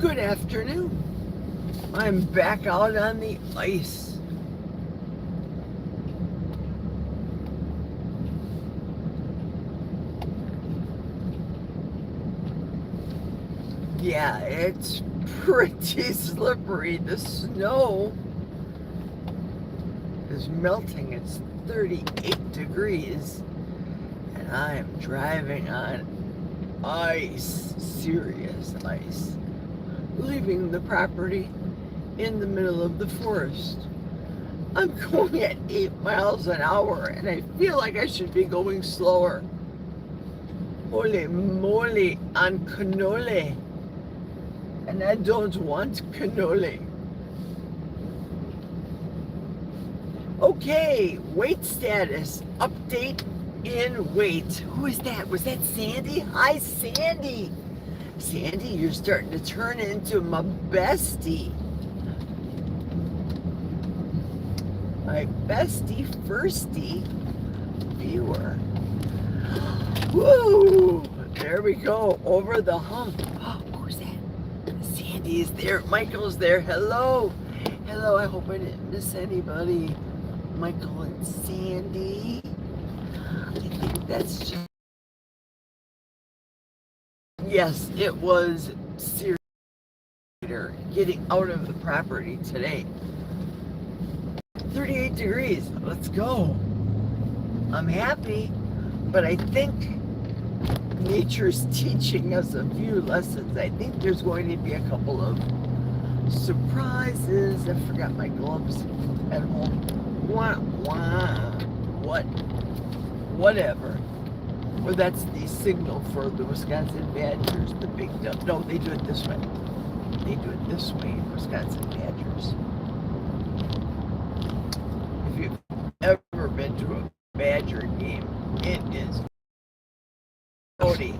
Good afternoon. I'm back out on the ice. Yeah, it's pretty slippery. The snow is melting. It's 38 degrees. And I am driving on ice, serious ice, leaving the property in the middle of the forest. I'm going at 8 miles an hour and I feel like I should be going slower. Holy moly on cannoli. And I don't want cannoli. Okay, weight status. Update in weight. Who is that? Was that Sandy? Hi, Sandy. Sandy, you're starting to turn into my bestie. My bestie firstie viewer. Woo! There we go. Over the hump. Oh, who's that? Sandy is there. Michael's there. Hello. Hello. I hope I didn't miss anybody. Michael and Sandy. I think that's just... Yes, it was serious getting out of the property today. 38 degrees. Let's go. I'm happy, but I think nature's teaching us a few lessons. I think there's going to be a couple of surprises. I forgot my gloves at home. Wah, wah. Whatever. Well, that's the signal for the Wisconsin Badgers, the big dump. No, they do it this way. They do it this way in Wisconsin Badgers. If you've ever been to a Badger game, it is Cody.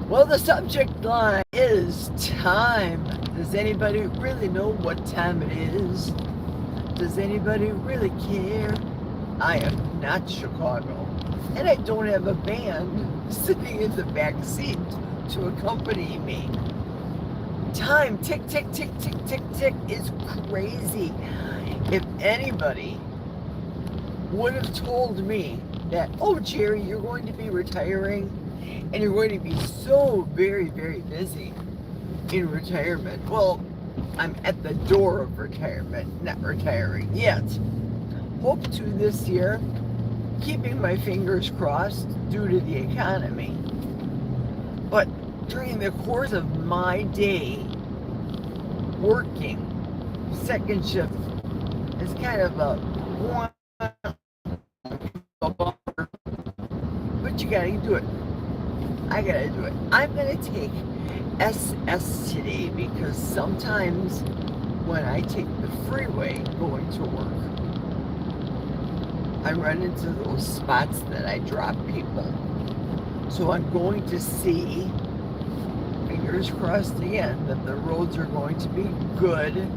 Well, the subject line is time. Does anybody really know what time it is? Does anybody really care? I am not Chicago, and I don't have a band sitting in the back seat to accompany me. Time, tick, tick, tick, tick, tick, tick, is crazy. If anybody would have told me that, oh, Jerry, you're going to be retiring and you're going to be so very, very busy in retirement. Well, I'm at the door of retirement, not retiring yet. Hope to this year, keeping my fingers crossed due to the economy. But during the course of my day, working second shift is kind of a bummer, but you gotta do it. I gotta do it. I'm gonna take SS today because sometimes when I take the freeway going to work, I run into those spots that I drop people. So I'm going to see, fingers crossed again, that the roads are going to be good,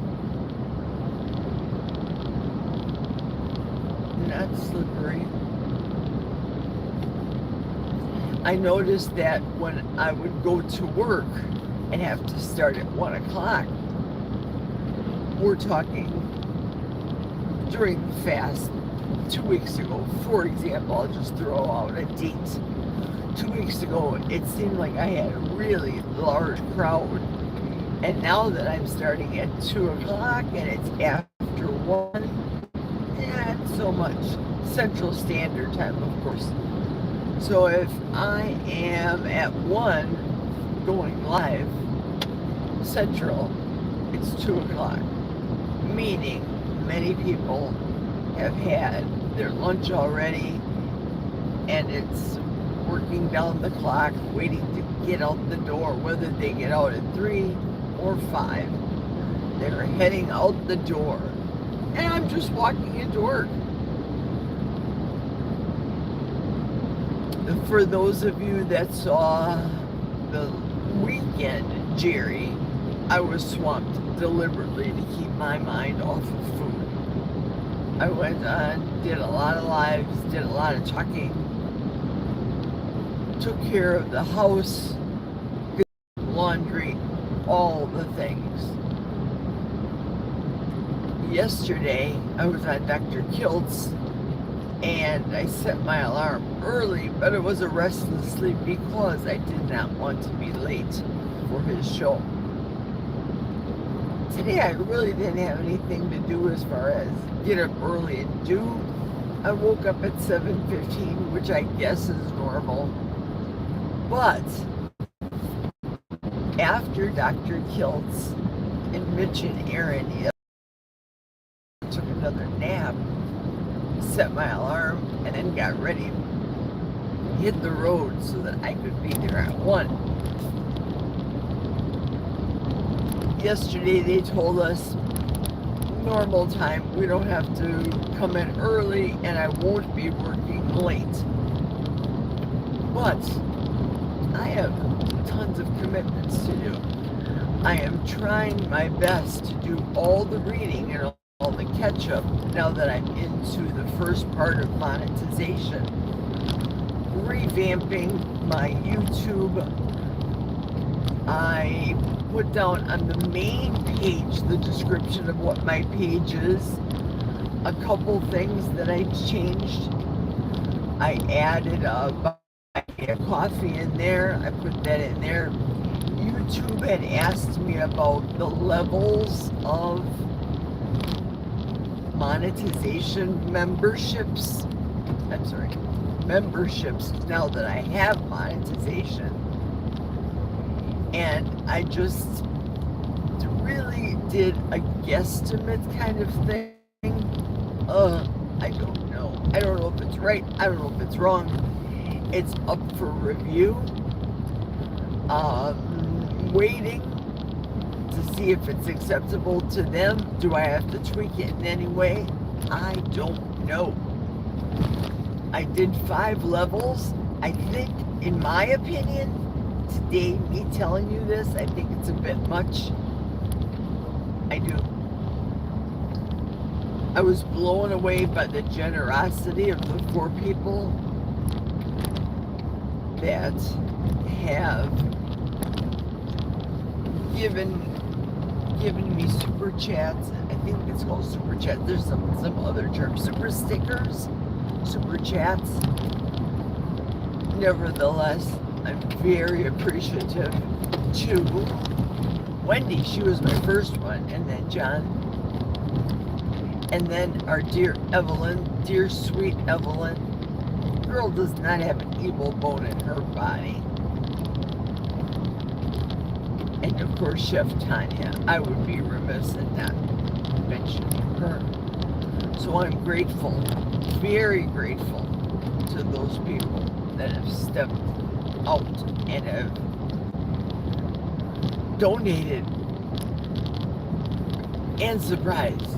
not slippery. I noticed that when I would go to work and have to start at 1 o'clock, we're talking during the fast 2 weeks ago, for example, I'll just throw out a date. 2 weeks ago, it seemed like I had a really large crowd. And now that I'm starting at 2 o'clock and it's after 1, not so much. Central Standard Time, of course. So if I am at 1 going live, Central, it's 2 o'clock. Meaning many people have had their lunch already and it's working down the clock, waiting to get out the door, whether they get out at 3 or 5. They're heading out the door. And I'm just walking into work. For those of you that saw the weekend, Jerry, I was swamped deliberately to keep my mind off of food. I went on, did a lot of lives, did a lot of talking, took care of the house, laundry, all the things. Yesterday, I was on Dr. Kilt's, and I set my alarm early, but it was a restless sleep because I did not want to be late for his show. Today, I really didn't have anything to do as far as get up early and do. I woke up at 7:15, which I guess is normal. But after Dr. Kilt's and Mitch and Aaron took another nap, set my alarm, and then got ready, hit the road so that I could be there at 1. Yesterday they told us normal time, we don't have to come in early and I won't be working late. But I have tons of commitments to do. I am trying my best to do all the reading and all the catch up now that I'm into the first part of monetization. Revamping my YouTube. I put down on the main page the description of what my page is. A couple things that I changed. I added a coffee in there. I put that in there. YouTube had asked me about the levels of monetization memberships. Memberships now that I have monetization. And I just really did a guesstimate kind of thing. I don't know. I don't know if it's right. I don't know if it's wrong. It's up for review. Waiting to see if it's acceptable to them. Do I have to tweak it in any way? I don't know. I did 5 levels. I think, in my opinion, today, me telling you this, I think it's a bit much. I do. I was blown away by the generosity of the 4 people that have given me super chats. I think it's called super chats. There's some other term, super stickers, super chats. Nevertheless, I'm very appreciative to Wendy. She was my first one, and then John, and then our dear Evelyn, dear sweet Evelyn. Girl does not have an evil bone in her body. And of course, Chef Tanya. I would be remiss in not mentioning her. So I'm grateful, very grateful to those people that have stepped out and have donated. And surprised.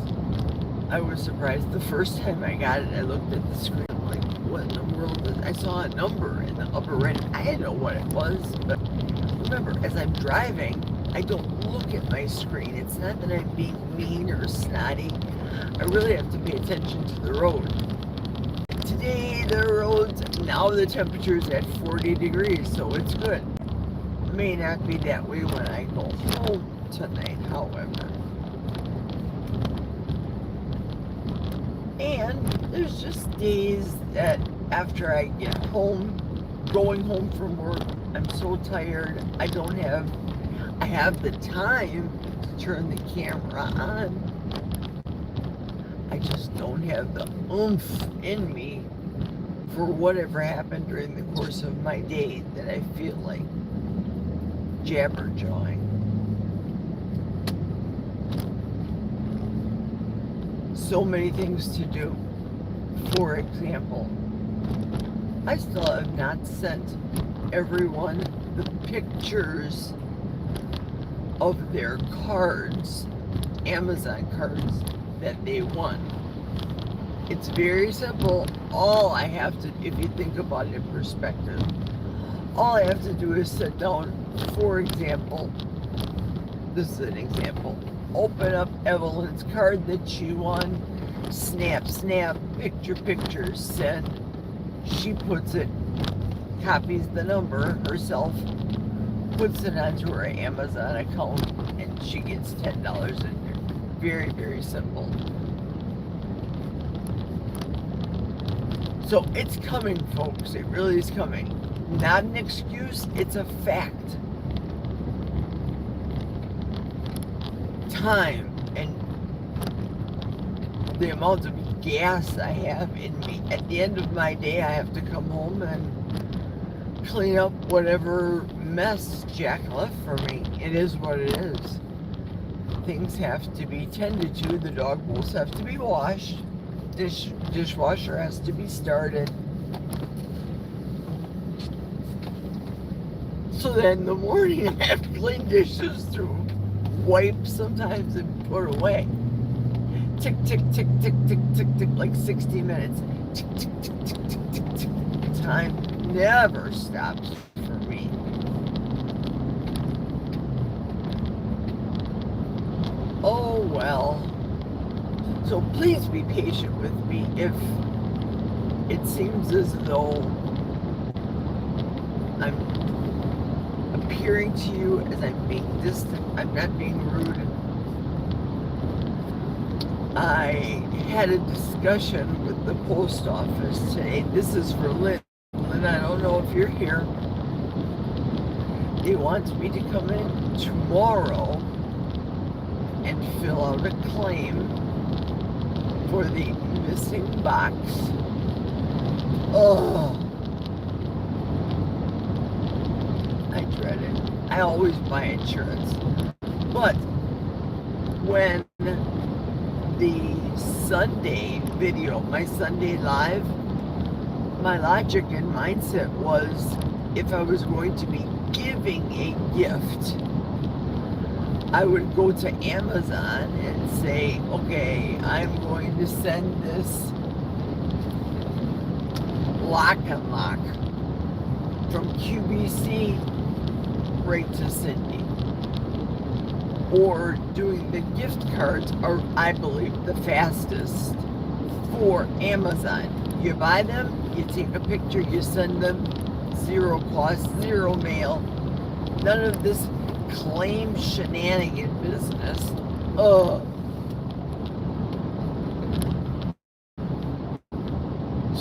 I was surprised. The first time I got it, I looked at the screen, I'm like, what in the world is... I saw a number in the upper right. I didn't know what it was, but remember, as I'm driving, I don't look at my screen. It's not that I'm being mean or snotty. I really have to pay attention to the road. Today, the roads, now the temperature is at 40 degrees, so it's good. It may not be that way when I go home tonight, however. And there's just days that after I get home, going home from work, I'm so tired. I have the time to turn the camera on. I just don't have the oomph in me for whatever happened during the course of my day that I feel like jabberjawing. So many things to do. For example, I still have not sent everyone the pictures of their cards, Amazon cards, that they won. It's very simple. All I have to, if you think about it in perspective, all I have to do is sit down, for example, this is an example, open up Evelyn's card that she won, snap, picture, send. She puts it, copies the number herself, puts it onto her Amazon account and she gets $10 in there. Very, very simple. So it's coming, folks. It really is coming. Not an excuse, it's a fact. Time and the amount of gas I have in me. At the end of my day, I have to come home and clean up whatever mess Jack left for me. It is what it is. Things have to be tended to. The dog bowls have to be washed. Dishwasher has to be started. So that in the morning I have clean dishes to wipe sometimes and put away. Tick, tick, tick, tick, tick, tick, tick, like 60 minutes. Tick, tick, tick, tick, tick, tick, tick. Time never stops for me. Oh well. So please be patient with me if it seems as though I'm appearing to you as I'm being distant. I'm not being rude. I had a discussion with the post office today. This is for Lynn. Lynn, I don't know if you're here. They want me to come in tomorrow and fill out a claim for the missing box. Oh, I dread it. I always buy insurance. But when the Sunday video, my Sunday live, my logic and mindset was if I was going to be giving a gift, I would go to Amazon and say, okay, I'm going to send this Lock and Lock from QVC right to Cindy. Or doing the gift cards are, I believe, the fastest for Amazon. You buy them, you take a picture, you send them, zero cost, zero mail. None of this claim shenanigan business.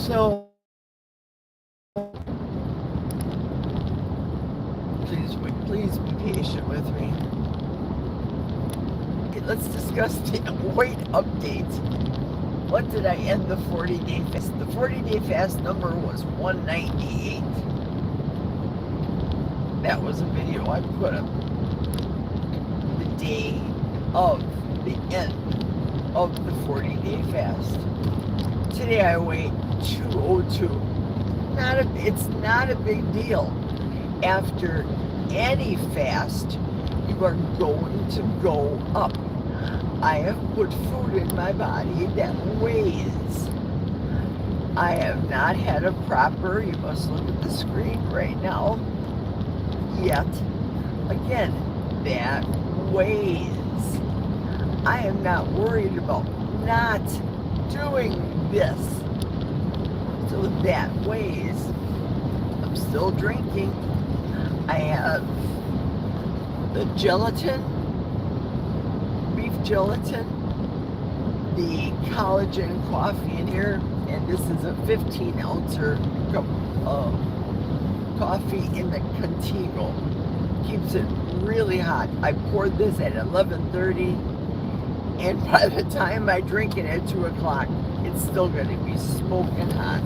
So please be patient with me. Okay, let's discuss the weight update. What did I end the 40-day fast? The 40-day fast number was 198. That was a video I put up the day of the end of the 40-day fast. Today I weigh 202. It's not a big deal. After any fast, you are going to go up. I have put food in my body that weighs. I have not had a proper, you must look at the screen right now, yet. Again, that weighs. I am not worried about not doing this. So that weighs. I'm still drinking. I have the gelatin, beef gelatin, the collagen coffee in here, and this is a 15-ouncer cup of coffee in the Contigo. Keeps it really hot. I poured this at 11:30, and by the time I drink it at 2 o'clock, it's still going to be smoking hot.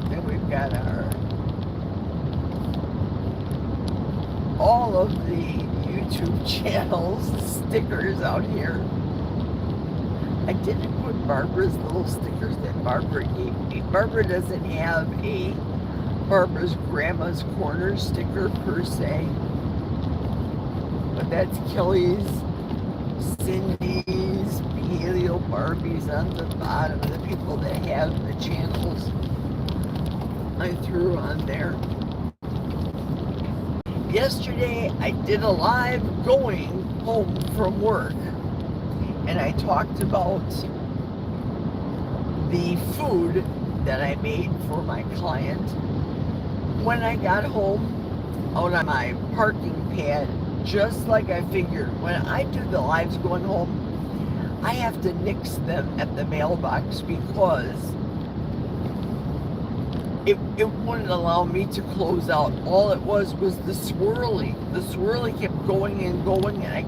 Then we've got all of the YouTube channels, stickers out here. I didn't put Barbara's little stickers that Barbara gave me. Barbara doesn't have a Barbara's Grandma's Corner sticker per se. But that's Kelly's, Cindy's, Paleo Barbie's on the bottom of the people that have the channels I threw on there. Yesterday I did a live going home from work, and I talked about the food that I made for my client, When I got home, out on my parking pad, just like I figured, when I do the lives going home, I have to nix them at the mailbox because it wouldn't allow me to close out. All it was the swirly. The swirly kept going and going, and I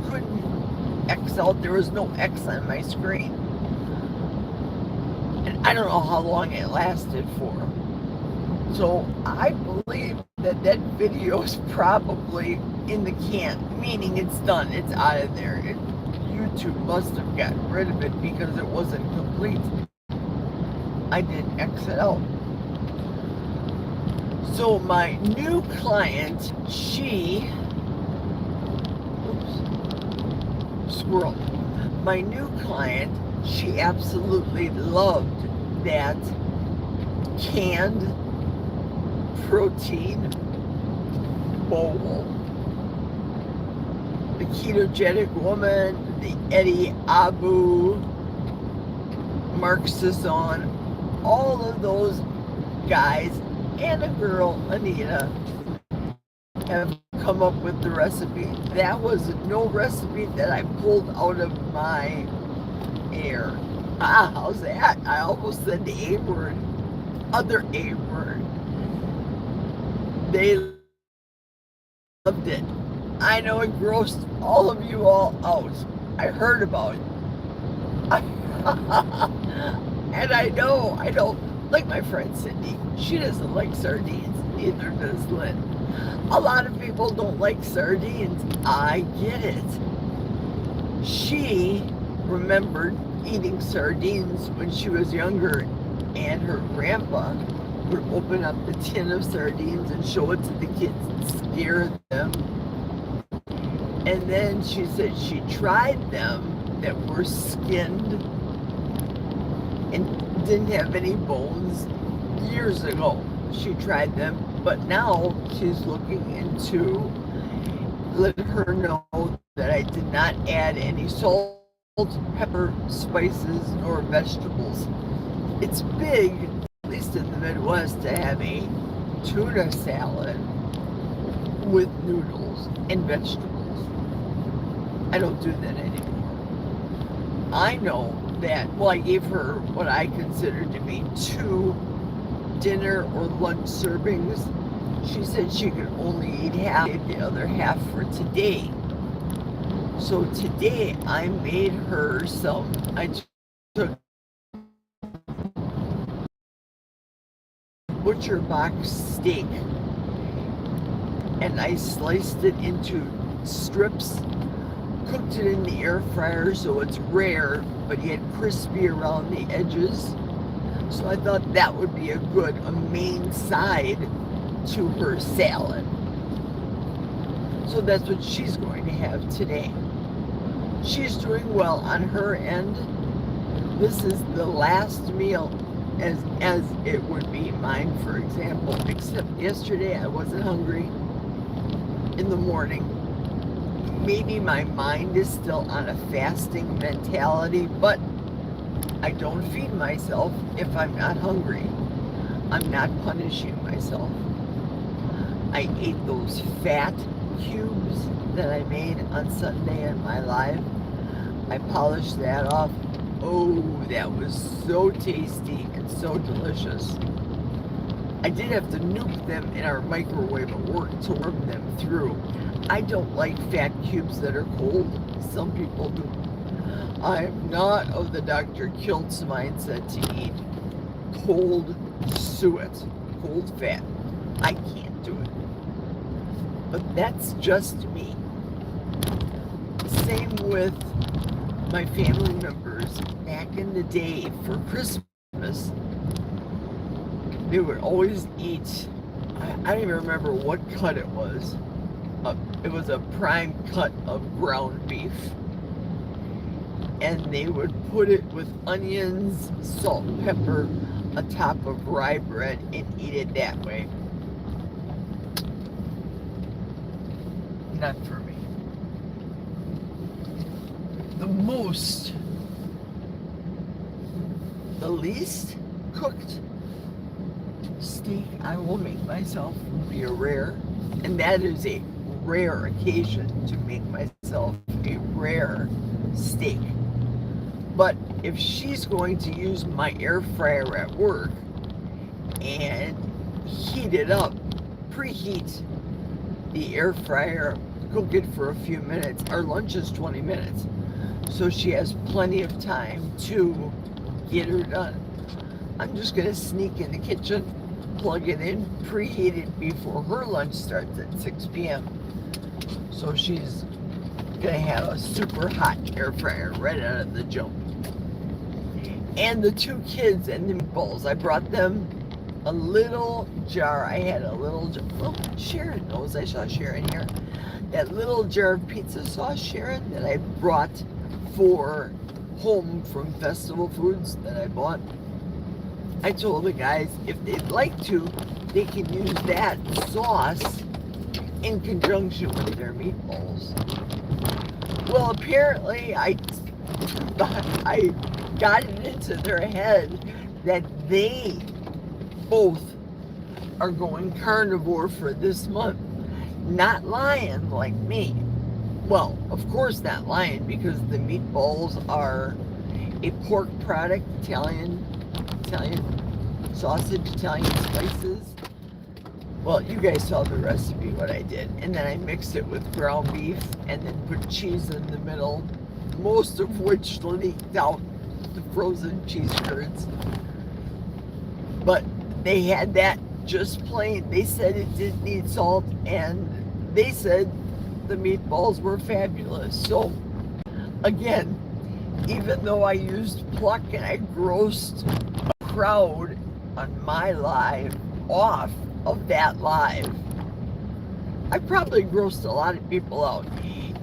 couldn't X out. There was no X on my screen. And I don't know how long it lasted for. So I believe that video is probably in the can, meaning it's done, it's out of there. YouTube must have gotten rid of it because it wasn't complete. I didn't exit out. So my new client, squirrel. My new client, she absolutely loved that canned protein bowl. The ketogenic woman, the Eddie Abu, Mark Sisson, all of those guys and a girl, Anita, have come up with the recipe. That was no recipe that I pulled out of my air. How's that? I almost said the A word. Other A word. They loved it. I know it grossed all of you all out. I heard about it. And I know, like my friend Cindy, she doesn't like sardines, neither does Lynn. A lot of people don't like sardines. I get it. She remembered eating sardines when she was younger, and her grandpa would open up the tin of sardines and show it to the kids and scare them. And then she said she tried them that were skinned and didn't have any bones years ago. She tried them, but now she's looking into letting her know that I did not add any salt, pepper, spices, or vegetables. It's big, at least in the Midwest, to have a tuna salad with noodles and vegetables. I don't do that anymore. I know that, well, I gave her what I consider to be 2 dinner or lunch servings. She said she could only eat half, the other half for today. So today I made her I took butcher box steak and I sliced it into strips, cooked it in the air fryer so it's rare but yet crispy around the edges. So I thought that would be a main side to her salad. So that's what she's going to have today. She's doing well on her end. This is the last meal as it would be mine, for example, except yesterday I wasn't hungry in the morning. Maybe my mind is still on a fasting mentality, but I don't feed myself if I'm not hungry. I'm not punishing myself. I ate those fat cubes that I made on Sunday in my live. I polished that off. Oh, that was so tasty and so delicious. I did have to nuke them in our microwave at work to warm them through. I don't like fat cubes that are cold. Some people do. I'm not of the Dr. Kiltz mindset to eat cold suet, cold fat. I can't do it. But that's just me. Same with my family members back in the day for Christmas. They would always eat, I don't even remember what cut it was. It was a prime cut of ground beef. And they would put it with onions, salt, and pepper atop of rye bread and eat it that way. Not for me. The least cooked steak, I will make myself be a rare, and that is a rare occasion to make myself a rare steak. But if she's going to use my air fryer at work and heat it up, preheat the air fryer, cook it for a few minutes. Our lunch is 20 minutes. So she has plenty of time to get her done. I'm just going to sneak in the kitchen, plug it in, preheat it before her lunch starts at 6 p.m. So she's going to have a super hot air fryer right out of the jump. And the two kids and the meatballs, I brought them a little jar. I had a little jar. Oh, Sharon knows. I saw Sharon here. That little jar of pizza sauce, Sharon, that I brought for home from Festival Foods that I bought. I told the guys if they'd like to, they can use that sauce in conjunction with their meatballs. Well, apparently I got it into their head that they both are going carnivore for this month. Not lion like me. Well, of course not lion, because the meatballs are a pork product, Italian sausage, Italian spices. Well, you guys saw the recipe, what I did. And then I mixed it with ground beef and then put cheese in the middle, most of which leaked out the frozen cheese curds. But they had that just plain. They said it didn't need salt, and they said the meatballs were fabulous. So again, even though I used pluck and I grossed a crowd on my live off of that live, I probably grossed a lot of people out.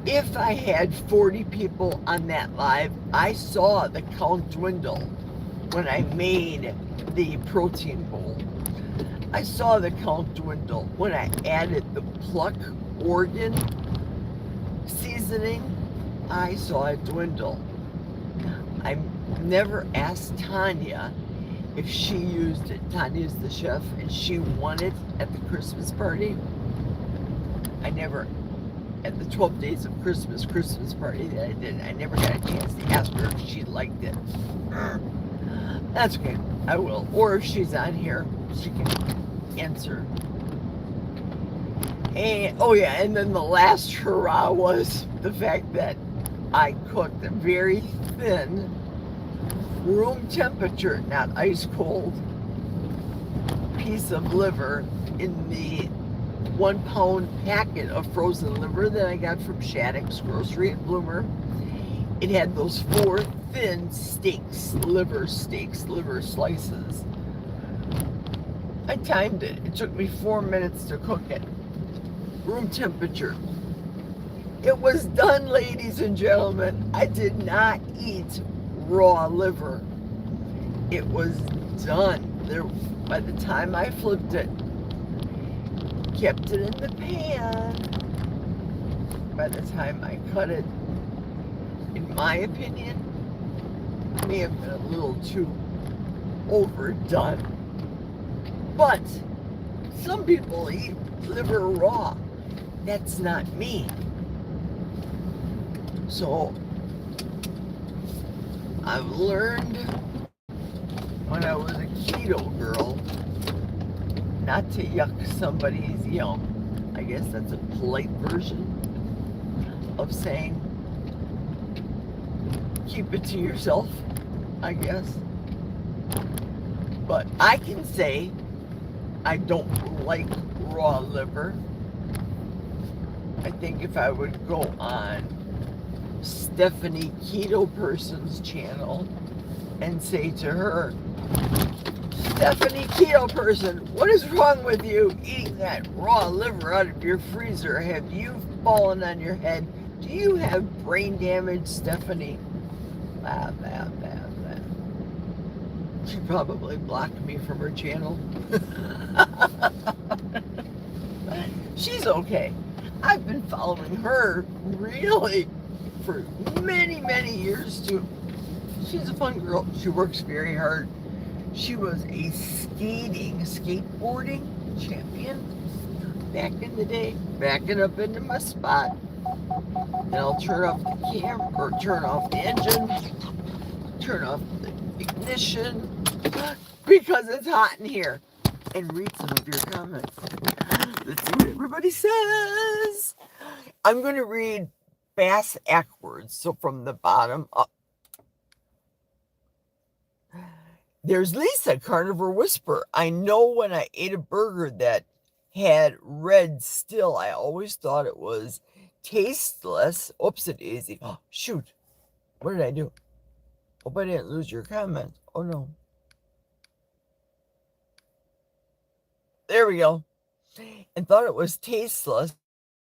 If I had 40 people on that live, I saw the count dwindle when I made the protein bowl. I saw the count dwindle when I added the pluck organ seasoning. I saw it dwindle. I never asked Tanya if she used it. Tanya's the chef, and she won it at the Christmas party. I never, at the 12 days of Christmas party that I did, I never got a chance to ask her if she liked it. That's okay, I will. Or if she's on here, she can answer. And oh yeah, and then the last hurrah was the fact that I cooked a very thin, room temperature, not ice cold, piece of liver in the 1 pound packet of frozen liver that I got from Shattuck's Grocery at Bloomer. It had those 4 thin steaks, liver slices. I timed it. It took me 4 minutes to cook it. Room temperature. It was done, ladies and gentlemen. I did not eat raw liver. It was done. By the time I flipped it, kept it in the pan, by the time I cut it, in my opinion, may have been a little too overdone. But some people eat liver raw. That's not me. So I've learned when I was a keto girl not to yuck somebody's yum. I guess that's a polite version of saying keep it to yourself, I guess. But I can say I don't like raw liver. I think if I would go on Stephanie Keto Person's channel and say to her, Stephanie Keto Person, what is wrong with you eating that raw liver out of your freezer? Have you fallen on your head? Do you have brain damage, Stephanie? Laugh. She probably blocked me from her channel. She's okay. I've been following her really for many, many years too. She's a fun girl. She works very hard. She was a skateboarding champion back in the day. Backing up into my spot. Then I'll turn off the camera, or turn off the engine, turn off the ignition, because it's hot in here. And read some of your comments. Let's see what everybody says. I'm going to read fast backwards, so from the bottom up. There's Lisa, Carnivore Whisper. I know when I ate a burger that had red still, I always thought it was tasteless. Oopsie daisy. Oh, shoot. What did I do? Hope I didn't lose your comment. Oh, no. There we go. And thought it was tasteless,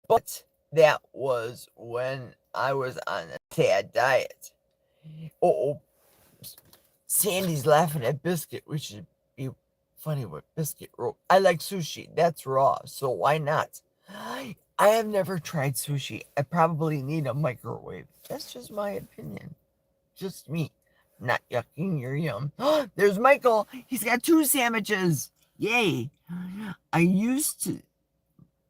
but that was when I was on a sad diet. Oh, Sandy's laughing at Biscuit, which should be funny what Biscuit wrote. I like sushi. That's raw, so why not? I have never tried sushi. I probably need a microwave. That's just my opinion. Just me. Not yucking your yum. There's Michael. He's got 2 sandwiches. Yay.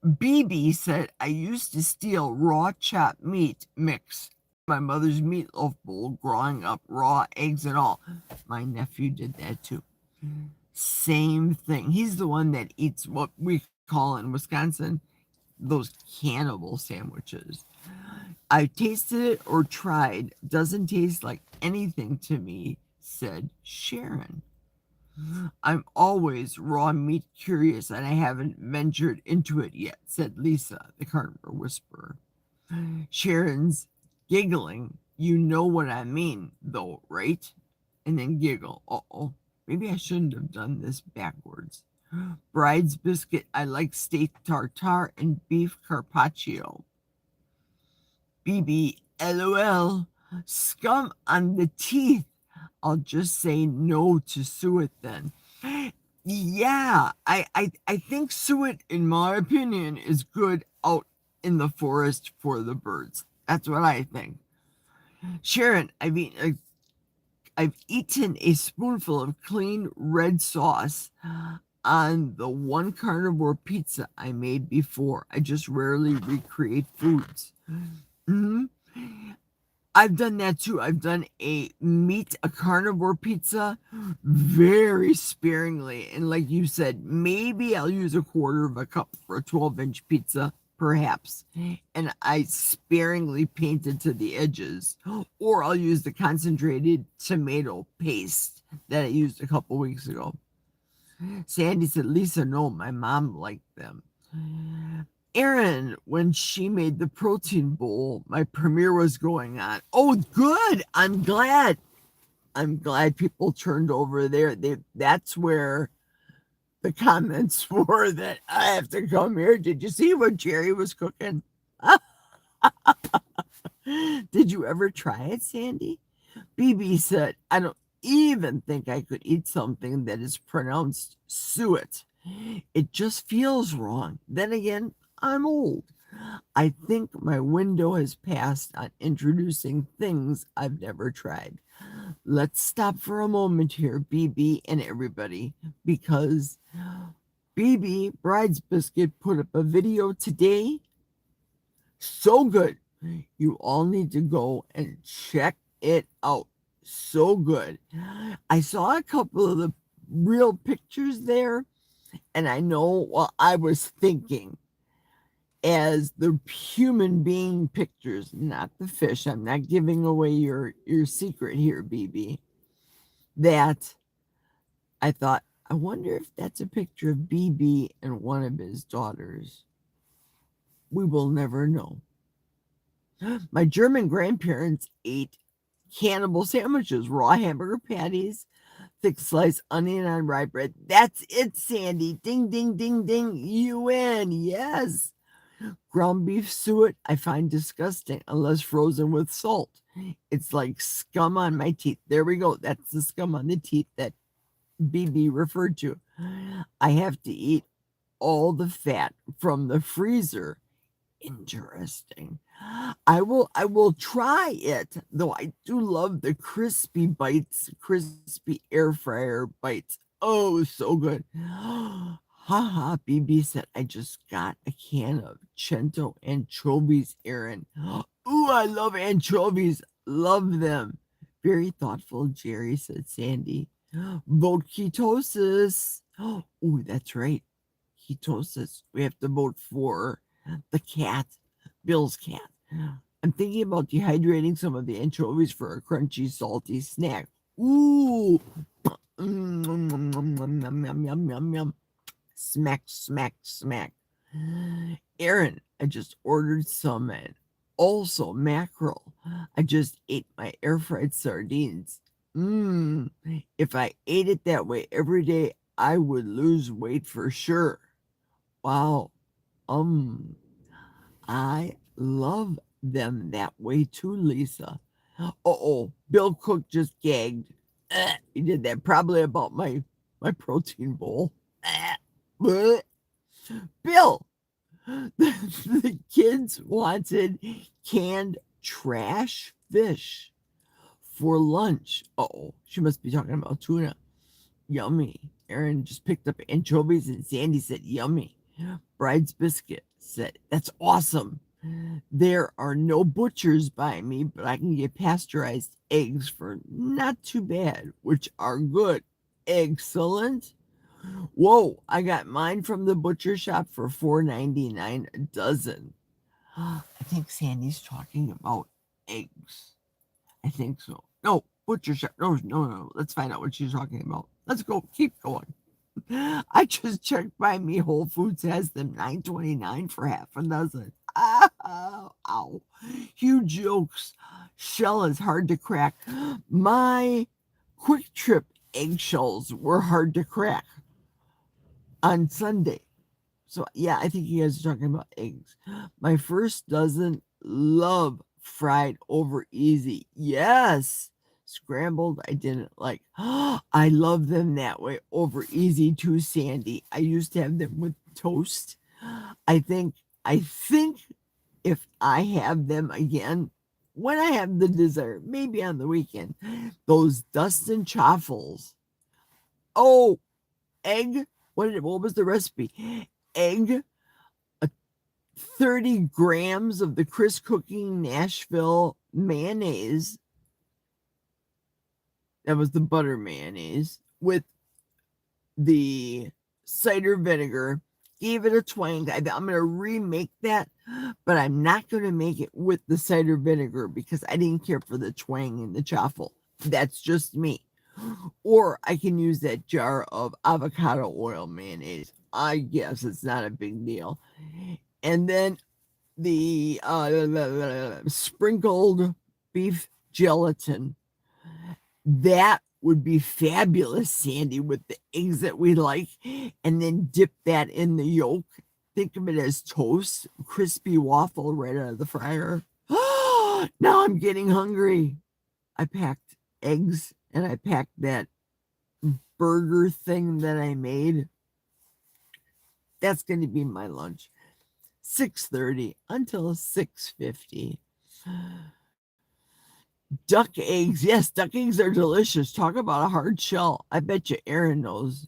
BB said, I used to steal raw chopped meat mix. My mother's meatloaf bowl growing up, raw eggs and all. My nephew did that too. Same thing. He's the one that eats what we call in Wisconsin those cannibal sandwiches. I tasted it or tried. Doesn't taste like anything to me, said Sharon. I'm always raw meat curious and I haven't ventured into it yet, said Lisa, the Carnivore Whisperer. Sharon's giggling. You know what I mean, though, right? And then giggle. Uh-oh. Maybe I shouldn't have done this backwards. Bride's Biscuit. I like steak tartare and beef carpaccio. BB, LOL. Scum on the teeth. I'll just say no to suet then. Yeah, I think suet, in my opinion, is good out in the forest for the birds. That's what I think. Sharon, I've eaten a spoonful of clean red sauce on the one carnivore pizza I made before. I just rarely recreate foods. Mm-hmm. I've done that too. I've done a carnivore pizza very sparingly. And like you said, maybe I'll use 1/4 of a cup for a 12-inch pizza, perhaps. And I sparingly painted to the edges. Or I'll use the concentrated tomato paste that I used a couple weeks ago. Sandy said, Lisa, no, my mom liked them. Erin, when she made the protein bowl, my premiere was going on. Oh, good. I'm glad people turned over there. That's where the comments were that I have to come here. Did you see what Jerry was cooking? Did you ever try it, Sandy? BB said, I don't even think I could eat something that is pronounced suet. It just feels wrong. Then again, I'm old. I think my window has passed on introducing things I've never tried. Let's stop for a moment here, BB and everybody, because BB, Bride's Biscuit, put up a video today. So good. You all need to go and check it out. So good. I saw a couple of the real pictures there, and I know what I was thinking as the human being pictures, not the fish. I'm not giving away your secret here, BB. That I thought, I wonder if that's a picture of BB and one of his daughters. We will never know. My German grandparents ate cannibal sandwiches, raw hamburger patties, thick sliced onion on rye bread. That's it, Sandy. Ding, ding, ding, ding. You win. Yes. Ground beef suet, I find disgusting unless frozen with salt. It's like scum on my teeth. There we go. That's the scum on the teeth that BB referred to. I have to eat all the fat from the freezer Interesting. I will try it, though I do love the crispy bites, crispy air fryer bites. Oh, so good. Haha, BB said I just got a can of Cento anchovies, Aaron. Ooh, I love anchovies. Love them. Very thoughtful, Jerry, said Sandy. Vote ketosis. Ooh, that's right. Ketosis. We have to vote for the cat, Bill's cat. I'm thinking about dehydrating some of the anchovies for a crunchy, salty snack. Ooh. Yum. Smack, smack, smack. Aaron, I just ordered some and also mackerel. I just ate my air fried sardines. If I ate it that way every day, I would lose weight for sure. Wow. I love them that way too, Lisa. Bill Cook just gagged. He did that probably about my protein bowl. Bill, the kids wanted canned trash fish for lunch. She must be talking about tuna. Yummy. Aaron just picked up anchovies and Sandy said yummy. Bride's Biscuit said, that's awesome. There are no butchers by me, but I can get pasteurized eggs for not too bad, which are good. Excellent. Whoa, I got mine from the butcher shop for $4.99 a dozen. I think Sandy's talking about eggs. I think so. No, butcher shop. No. Let's find out what she's talking about. Let's go. Keep going. I just checked by me. Whole Foods has them $9.29 for half a dozen. Ow. Huge jokes. Shell is hard to crack. My Quick Trip eggshells were hard to crack on Sunday. So, yeah, I think you guys are talking about eggs. My first dozen love fried over easy. Yes. Scrambled, I didn't like. I love them that way over easy too, Sandy. I used to have them with toast. I think if I have them again, when I have the desire, maybe on the weekend, those Dustin Chaffles. Oh, egg. What was the recipe? Egg, 30 grams of the Chris Cooking Nashville mayonnaise. That was the butter mayonnaise with the cider vinegar. Gave it a twang. I'm going to remake that, but I'm not going to make it with the cider vinegar because I didn't care for the twang in the chaffle. That's just me. Or I can use that jar of avocado oil mayonnaise. I guess it's not a big deal. And then the sprinkled beef gelatin. That would be fabulous, Sandy, with the eggs that we like. And then dip that in the yolk. Think of it as toast, crispy waffle right out of the fryer. Now I'm getting hungry. I packed eggs and I packed that burger thing that I made. That's going to be my lunch. 6:30 until 6:50. Duck eggs. Yes, duck eggs are delicious. Talk about a hard shell. I bet you Aaron knows.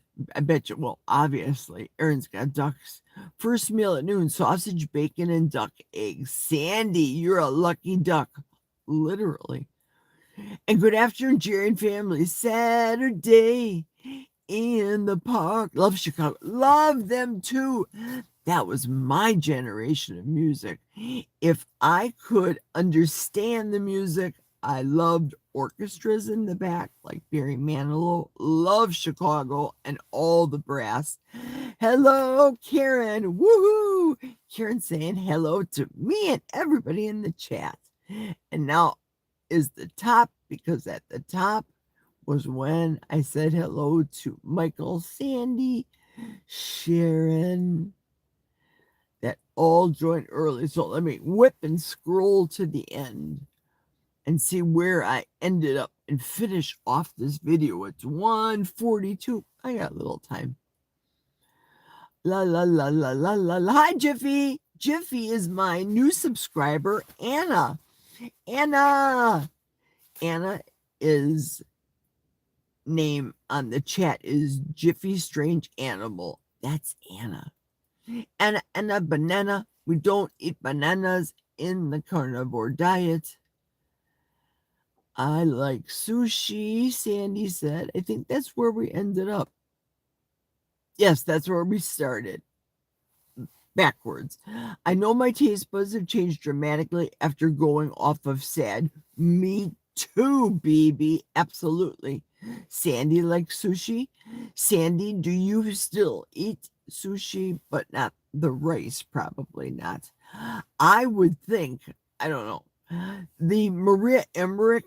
Well, obviously, Aaron's got ducks. First meal at noon, sausage, bacon, and duck eggs. Sandy, you're a lucky duck. Literally. And good afternoon, Jerry and family. Saturday in the park. Love Chicago. Love them too. That was my generation of music. If I could understand the music, I loved orchestras in the back, like Barry Manilow. Love Chicago and all the brass. Hello, Karen. Woohoo! Karen saying hello to me and everybody in the chat. And now is the top, because at the top was when I said hello to Michael, Sandy, Sharon, that all joined early. So let me whip and scroll to the end and see where I ended up and finish off this video. It's 1:42. I got a little time. La la la la la la la. Hi, Jiffy. Jiffy is my new subscriber, Anna. Anna is name on the chat is Jiffy Strange Animal. That's Anna. Anna banana. We don't eat bananas in the carnivore diet. I like sushi, Sandy said. I think that's where we ended up. Yes, that's where we started. Backwards. I know my taste buds have changed dramatically after going off of SAD. Me too, baby. Absolutely. Sandy likes sushi. Sandy, do you still eat sushi, but not the rice? Probably not. I would think, I don't know. The Maria Emmerich,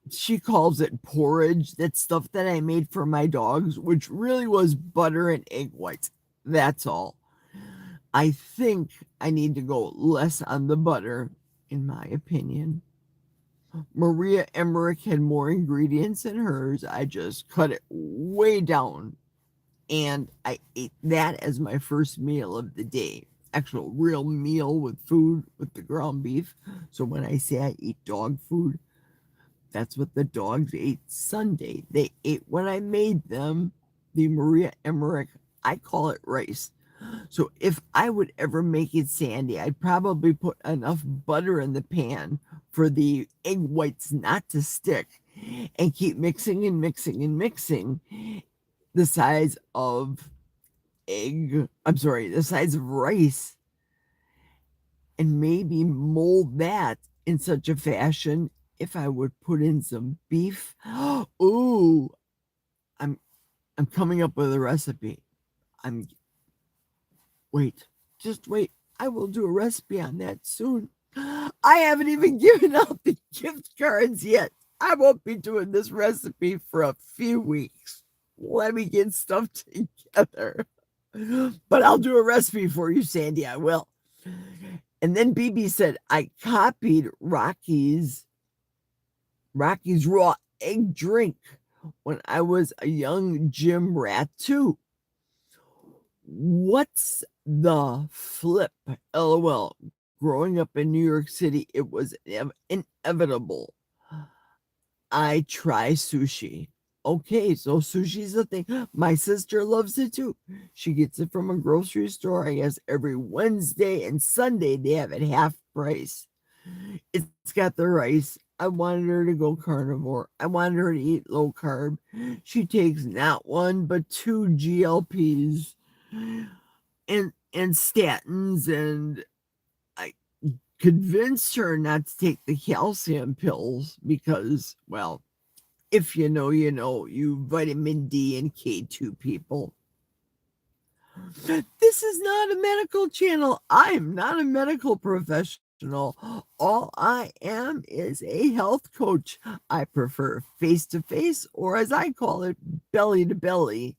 she calls it porridge. That stuff that I made for my dogs, which really was butter and egg whites. That's all. I think I need to go less on the butter, in my opinion. Maria Emmerich had more ingredients in hers. I just cut it way down. And I ate that as my first meal of the day. Actual real meal with food, with the ground beef. So when I say I eat dog food, that's what the dogs ate Sunday. They ate what I made them, the Maria Emmerich. I call it rice. So if I would ever make it Sandy, I'd probably put enough butter in the pan for the egg whites not to stick and keep mixing and mixing and mixing the size of the size of rice, and maybe mold that in such a fashion if I would put in some beef. Ooh, I'm coming up with a recipe. Just wait. I will do a recipe on that soon. I haven't even given out the gift cards yet. I won't be doing this recipe for a few weeks. Let me get stuff together. But I'll do a recipe for you, Sandy. I will. And then BB said, I copied Rocky's raw egg drink when I was a young gym rat too. What's the flip? LOL. Growing up in New York City, it was inevitable. I try sushi. Okay, so sushi's a thing. My sister loves it too. She gets it from a grocery store. I guess every Wednesday and Sunday they have it half price. It's got the rice. I wanted her to go carnivore. I wanted her to eat low carb. She takes not one but 2 GLPs and statins, and I convinced her not to take the calcium pills because, well, if you know, you know, you vitamin D and K2 people. This is not a medical channel. I am not a medical professional. All I am is a health coach. I prefer face-to-face, or as I call it, belly-to-belly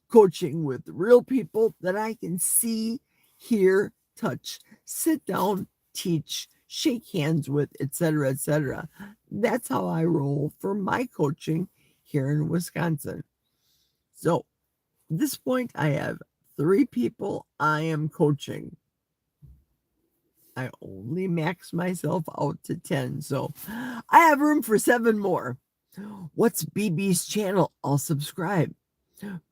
coaching with real people that I can see, hear, touch, sit down, teach, shake hands with, etc., etc. That's how I roll for my coaching here in Wisconsin. So at this point, I have 3 people I am coaching. I only max myself out to 10, so I have room for 7 more. What's BB's channel? I'll subscribe.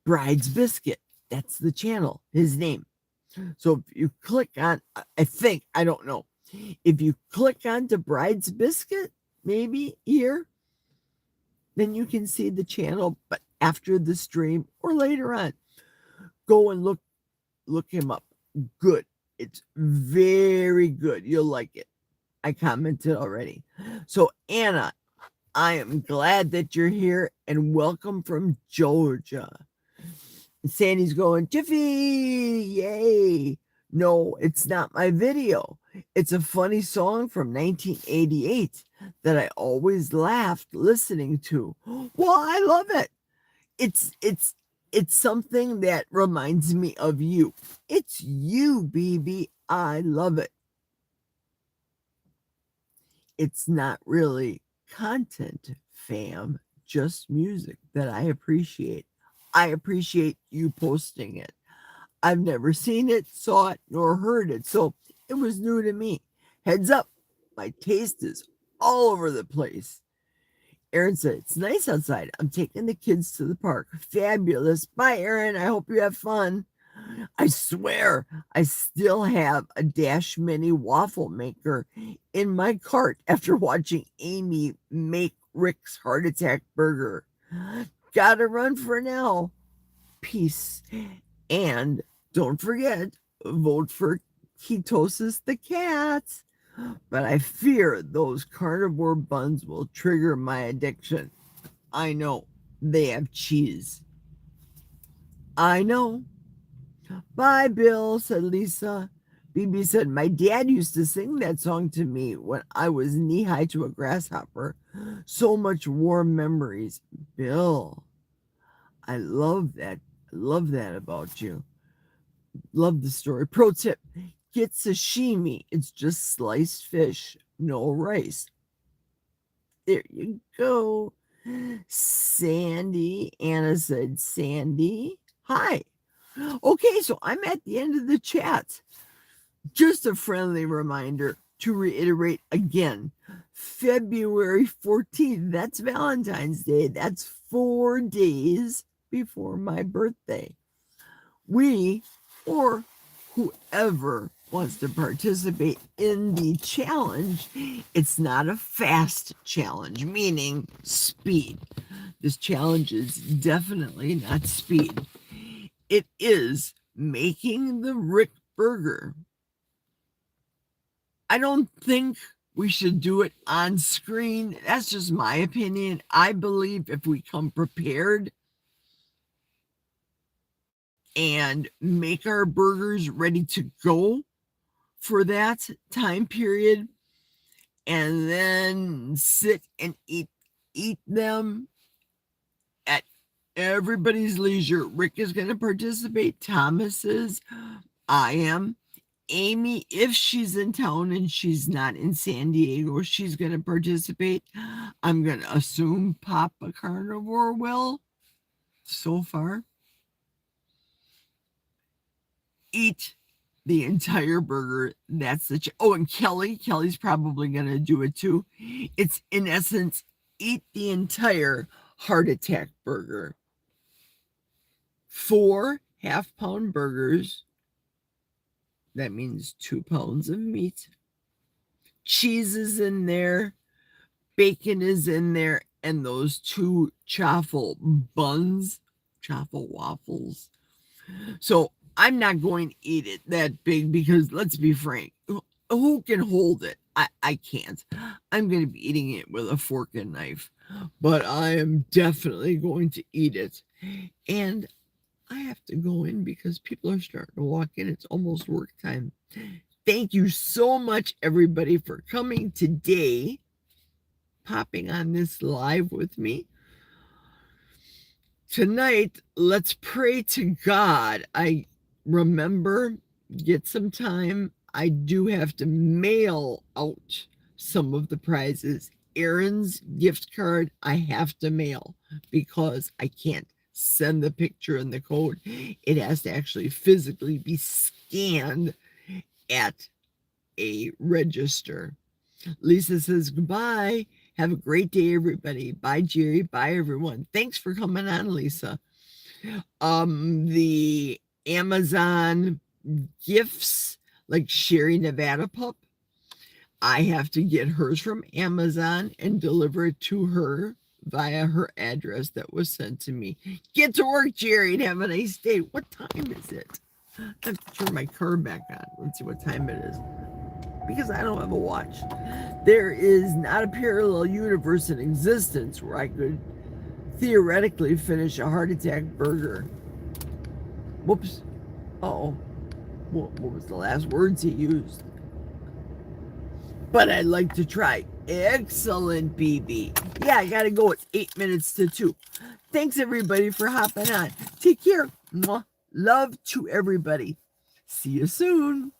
Bride's Biscuit. That's the channel, his name. So if you click on, I don't know. If you click on to Bride's Biscuit, maybe here, then you can see the channel, but after the stream or later on, go and look him up. Good. It's very good. You'll like it. I commented already. So Anna, I am glad that you're here and welcome from Georgia. And Sandy's going, Jiffy, yay. No, it's not my video. It's a funny song from 1988 that I always laughed listening to. Well, I love it. It's something that reminds me of you. It's you, BB. I love it. It's not really content, fam, just music that I appreciate. I appreciate you posting it. I've never seen it, saw it, nor heard it, so it was new to me. Heads up, my taste is all over the place. Aaron said, it's nice outside. I'm taking the kids to the park. Fabulous. Bye, Aaron. I hope you have fun. I swear, I still have a Dash Mini waffle maker in my cart after watching Amy make Rick's heart attack burger. Gotta run for now. Peace. And don't forget, vote for Ketosis the cat. But I fear those carnivore buns will trigger my addiction. I know. They have cheese. I know. Bye, Bill, said Lisa. BB said, my dad used to sing that song to me when I was knee-high to a grasshopper. So much warm memories. Bill, I love that. I love that about you. Love the story. Pro tip, get sashimi. It's just sliced fish, no rice. There you go. Sandy, Anna said, Sandy, hi. Okay, so I'm at the end of the chat. Just a friendly reminder to reiterate again, February 14th, that's Valentine's Day. That's 4 days before my birthday. We, or whoever wants to participate in the challenge, it's not a fast challenge, meaning speed. This challenge is definitely not speed. It is making the Rick burger. I don't think we should do it on screen. That's just my opinion. I believe if we come prepared and make our burgers ready to go for that time period, and then sit and eat them at everybody's leisure. Rick is going to participate. Thomas is. I am. Amy, if she's in town and she's not in San Diego, she's going to participate. I'm going to assume Papa Carnivore will. So far. Eat the entire burger. That's the and Kelly's probably going to do it too. It's in essence, eat the entire heart attack burger. 4 half-pound burgers. That means 2 pounds of meat. Cheese is in there. Bacon is in there. And those 2 chaffle buns. Chaffle waffles. So I'm not going to eat it that big because let's be frank. Who can hold it? I can't. I'm going to be eating it with a fork and knife. But I am definitely going to eat it. And I have to go in because people are starting to walk in. It's almost work time. Thank you so much, everybody, for coming today, popping on this live with me. Tonight, let's pray to God. I remember, get some time. I do have to mail out some of the prizes. Aaron's gift card, I have to mail because I can't send the picture and the code. It has to actually physically be scanned at a register. Lisa says goodbye. Have a great day, everybody. Bye, Jerry. Bye, everyone. Thanks for coming on, Lisa. The Amazon gifts, like Sherry Nevada Pup, I have to get hers from Amazon and deliver it to her via her address that was sent to me. Get to work, Jerry, and have a nice day. What time is it? I have to turn my car back on. Let's see what time it is. Because I don't have a watch. There is not a parallel universe in existence where I could theoretically finish a heart attack burger. Whoops. Uh-oh. What was the last words he used? But I'd like to try. Excellent, BB. Yeah, I gotta go. It's 8 minutes to 2. Thanks, everybody, for hopping on. Take care. Mwah. Love to everybody. See you soon.